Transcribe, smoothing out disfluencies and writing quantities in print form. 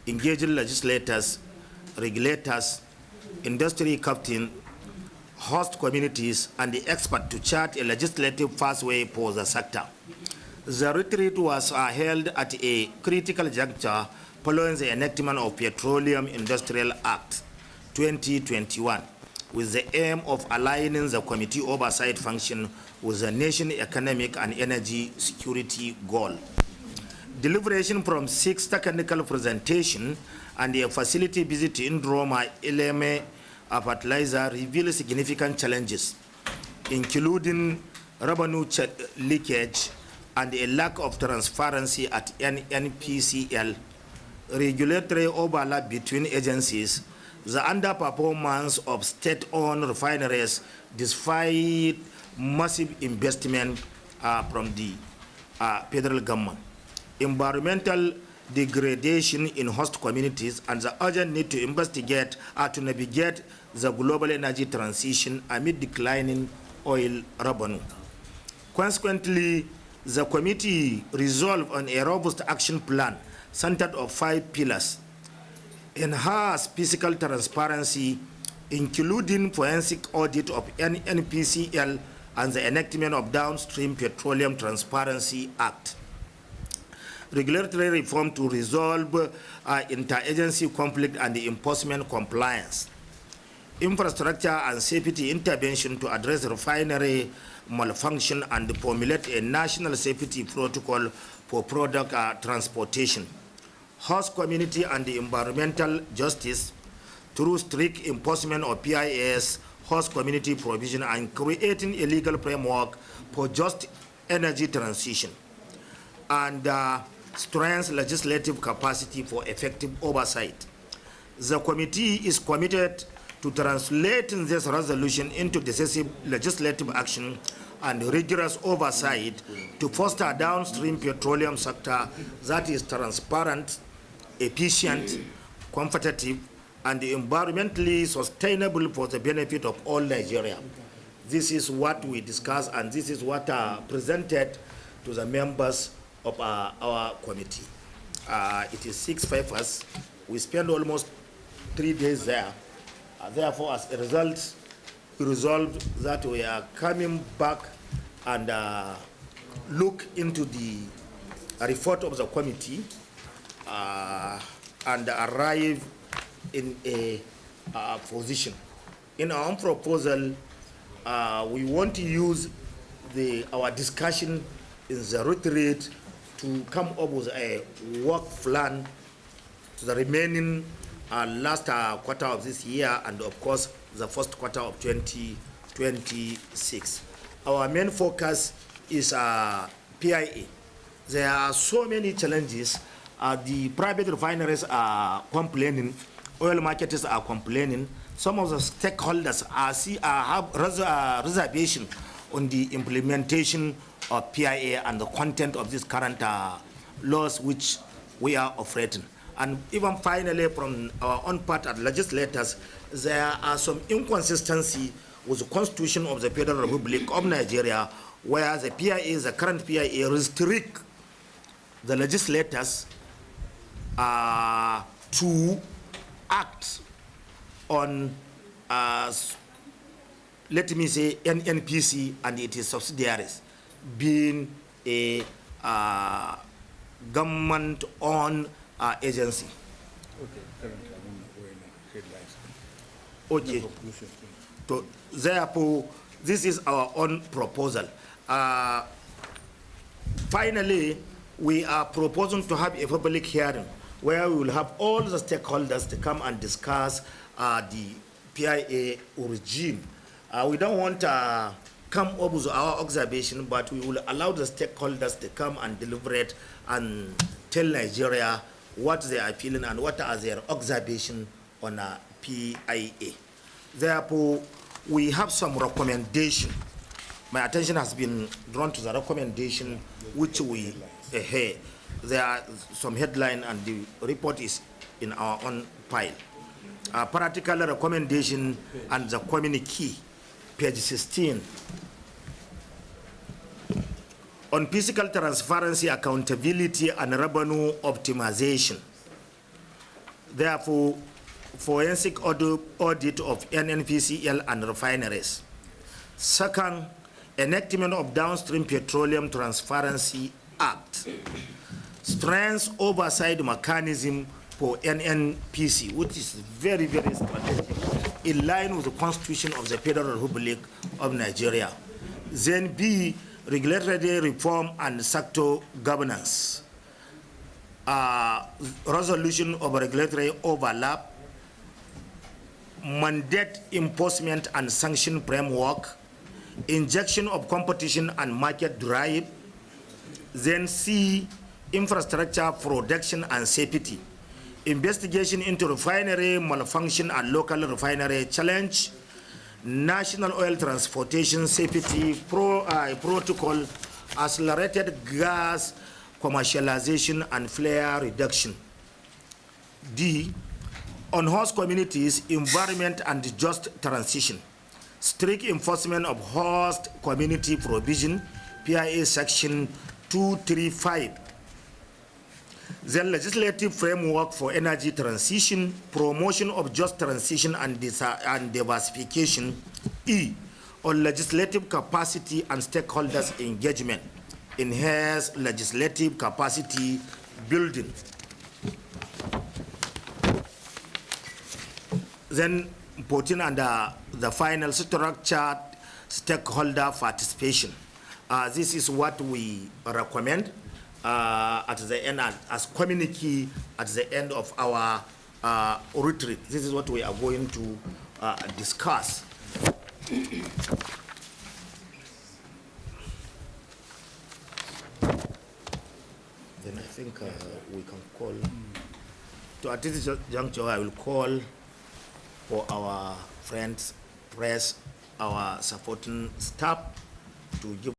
engaging legislators, regulators, industry captain, host communities, and the expert to chart a legislative pathway for the sector. The retreat was held at a critical juncture following the enactment of Petroleum Industrial Act 2021, with the aim of aligning the committee oversight function with the nation's economic and energy security goal. Deliberation from 6 technical presentations and a facility visit in Roma, Eleme, fertilizer revealed significant challenges, including revenue leakage and a lack of transparency at NNPCL, regulatory overlap between agencies, the underperformance of state-owned refineries despite massive investment from the federal government, environmental degradation in host communities, and the urgent need to investigate to navigate the global energy transition amid declining oil revenue. Consequently, the committee resolved on a robust action plan centered on 5 pillars: enhance fiscal transparency, including forensic audit of NNPCL and the enactment of Downstream Petroleum Transparency Act; regulatory reform to resolve interagency conflict and the enforcement compliance; infrastructure and safety intervention to address refinery malfunction and formulate a national safety protocol for product transportation; host community and the environmental justice through strict enforcement of PIS, host community provision, and creating a legal framework for just energy transition; and strengthens legislative capacity for effective oversight. The committee is committed to translating this resolution into decisive legislative action and rigorous oversight to foster a downstream petroleum sector that is transparent, efficient, competitive, and environmentally sustainable for the benefit of all Nigeria. This is what we discussed, and this is what presented to the members of our committee. It is 6 papers. We spent almost 3 days there. Therefore, as a result, we resolved that we are coming back and look into the report of the committee and arrive in a position. In our own proposal, we want to use our discussion in the retreat to come up with a work plan to the remaining last quarter of this year and, of course, the first quarter of 2026. Our main focus is PIA. There are so many challenges. The private refineries are complaining, oil marketers are complaining. Some of the stakeholders have reservation on the implementation of PIA and the content of these current laws which we are operating. And even finally, from our own part as legislators, there are some inconsistency with the Constitution of the Federal Republic of Nigeria, where the PIA, the current PIA, restrict the legislators to act on, let me say, NNPC and its subsidiaries, being a government-owned agency. Okay. So, therefore, this is our own proposal. Finally, we are proposing to have a public hearing where we will have all the stakeholders to come and discuss the PIA regime. We don't want to come up with our observation, but we will allow the stakeholders to come and deliberate and tell Nigeria what they are feeling and what are their observations on PIA. Therefore, we have some recommendation. My attention has been drawn to the recommendation which we hear. There are some headline and the report is in our own file. Practical recommendation and the communique, page 16. On fiscal transparency, accountability, and revenue optimization. Therefore, forensic audit of NNPCL and refineries. Second, enactment of Downstream Petroleum Transparency Act. Strengths oversight mechanism for NNPC, which is very, very strategic, in line with the Constitution of the Federal Republic of Nigeria. Then B, regulatory reform and sector governance. Resolution of regulatory overlap, mandate enforcement and sanction framework, injection of competition and market drive. Then C, infrastructure production and safety, investigation into refinery malfunction and local refinery challenge, national oil transportation safety protocol, accelerated gas commercialization and flare reduction. D, on host communities, environment and just transition, strict enforcement of host community provision, PIA section 235. Then legislative framework for energy transition, promotion of just transition and diversification. E, on legislative capacity and stakeholders engagement, enhance legislative capacity building. Then putting under the final structure, stakeholder participation. This is what we recommend at the end, as communique at the end of our retreat. This is what we are going to discuss. Then I think we can call, at this juncture, I will call for our friends, press, our supporting staff to give